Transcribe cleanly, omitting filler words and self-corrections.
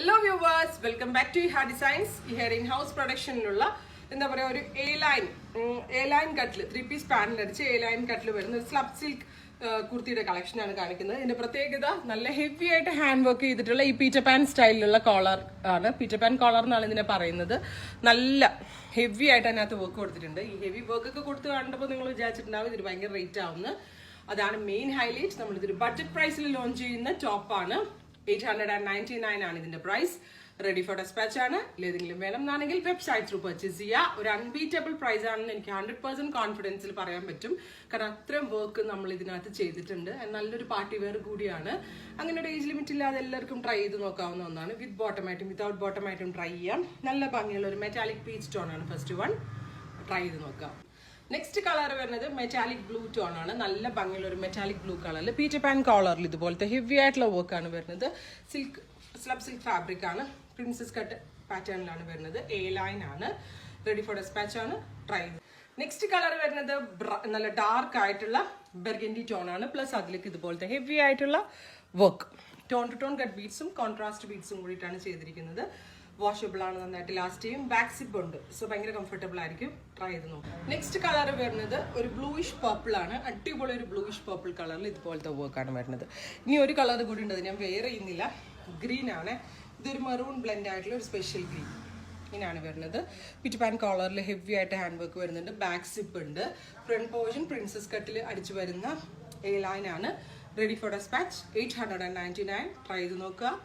Hello viewers, welcome back to Iha Designs. Here in house production ലുള്ള എന്താ പറയാ ഒരു A-line കട്ടില് 3-piece പാനൽ അടിച്ച് A-line കട്ടില് വരുന്ന ഒരു സ്ലബ് സിൽക്ക് കുർത്തിയുടെ കളക്ഷൻ ആണ് കാണിക്കുന്നത്. ഇതിന്റെ പ്രത്യേകത നല്ല ഹെവി ആയിട്ട് ഹാൻഡ് വർക്ക് ചെയ്തിട്ടുള്ള ഈ പീറ്റർ പാൻ സ്റ്റൈലിലുള്ള കോളർ ആണ്. പീറ്റർ പാൻ കോളർ എന്നാണ് ഇതിനെ പറയുന്നത്. നല്ല ഹെവി ആയിട്ട് അതിനകത്ത് വർക്ക് കൊടുത്തിട്ടുണ്ട്. ഈ ഹെവി വർക്ക് ഒക്കെ കൊടുത്ത് കണ്ടപ്പോൾ നിങ്ങൾ വിചാരിച്ചിട്ടുണ്ടാവും ഇതിന് ഭയങ്കര റേറ്റ് ആവുന്നു. അതാണ് മെയിൻ ഹൈലൈറ്റ്. നമ്മൾ ഇതൊരു ബഡ്ജറ്റ് പ്രൈസിൽ ലോഞ്ച് ചെയ്യുന്ന ടോപ്പാണ്. 899 ആണ് ഇതിന്റെ പ്രൈസ്. റെഡി ഫോർ ഡെസ്പാച്ച് ആണ്. ഏതെങ്കിലും വേണം എന്നാണെങ്കിൽ വെബ്സൈറ്റ് ത്രൂ പർച്ചേസ് ചെയ്യുക. ഒരു അൺബീറ്റബിൾ പ്രൈസ് ആണെന്ന് എനിക്ക് 100% കോൺഫിഡൻസിൽ പറയാൻ പറ്റും. കാരണം അത്രയും വർക്ക് നമ്മൾ ഇതിനകത്ത് ചെയ്തിട്ടുണ്ട്. നല്ലൊരു പാർട്ടി വെയർ കൂടിയാണ്. അങ്ങനെ ഒരു ഏജ് ലിമിറ്റ് ഇല്ലാതെ എല്ലാവർക്കും ട്രൈ ചെയ്ത് നോക്കാവുന്ന ഒന്നാണ്. വിത്ത് ബോട്ടമായിട്ടും വിത്തൗട്ട് ബോട്ടമായിട്ടും ട്രൈ ചെയ്യാം. നല്ല ഭംഗിയുള്ള ഒരു മെറ്റാലിക് പീച്ച് ടോൺ ആണ് ഫസ്റ്റ് വൺ. ട്രൈ ചെയ്ത് നോക്കാം. നെക്സ്റ്റ് കളർ വരുന്നത് മെറ്റാലിക് ബ്ലൂ ടോൺ ആണ്. നല്ല ഭംഗിയുള്ള ഒരു മെറ്റാലിക് ബ്ലൂ കളറിൽ പീറ്റർ പാൻ കോളറിൽ ഇതുപോലത്തെ ഹെവി ആയിട്ടുള്ള വർക്ക് ആണ് വരുന്നത്. സ്ലബ് സിൽക്ക് ഫാബ്രിക് ആണ്. പ്രിൻസസ് കട്ട് പാറ്റേണിലാണ് വരുന്നത്. A-line ആണ്. റെഡി ഫോർ ഡെസ്പാച്ച് ആണ്. ട്രൈ ചെയ്ത്. നെക്സ്റ്റ് കളർ വരുന്നത് നല്ല ഡാർക്ക് ആയിട്ടുള്ള ബെർഗൻഡി ടോൺ ആണ്. പ്ലസ് അതിലേക്ക് ഇതുപോലത്തെ ഹെവി ആയിട്ടുള്ള work tone to tone cut ബീഡ്സും കോൺട്രാസ്റ്റ് ബീഡ്സും കൂടിയിട്ടാണ് ചെയ്തിരിക്കുന്നത്. വാഷബിൾ ആണ്, നന്നായിട്ട് ലാസ്റ്റ് ചെയ്യും. ബാക്ക് സിപ്പ് ഉണ്ട്, സോ ഭയങ്കര കംഫർട്ടബിൾ ആയിരിക്കും. ട്രൈ ചെയ്ത് നോക്കാം. നെക്സ്റ്റ് കളർ വരുന്നത് ഒരു ബ്ലൂയിഷ് പർപ്പിൾ ആണ്. അടിപൊളി ഒരു ബ്ലൂയിഷ് പർപ്പിൾ കളറിൽ ഇതുപോലത്തെ വർക്കാണ് വരുന്നത്. ഇനി ഒരു കളർ കൂടി ഉണ്ട്, അത് ഞാൻ വെയർ ചെയ്യുന്നില്ല. ഗ്രീൻ ആണ്. ഇതൊരു മെറൂൺ ബ്ലെൻഡ് ആയിട്ടുള്ള ഒരു സ്പെഷ്യൽ ഗ്രീൻ. ഇങ്ങനെയാണ് വരുന്നത്. പീറ്റർ പാൻ കോളറിൽ ഹെവി ആയിട്ട് ഹാൻഡ് വർക്ക് വരുന്നുണ്ട്. ബാക്ക് സിപ്പ് ഉണ്ട്. ഫ്രണ്ട് പോർഷൻ പ്രിൻസസ് കട്ടിൽ അടിച്ചു വരുന്ന A-line ആണ്. Ready for dispatch. 899. ട്രൈ ചെയ്ത് നോക്കുക.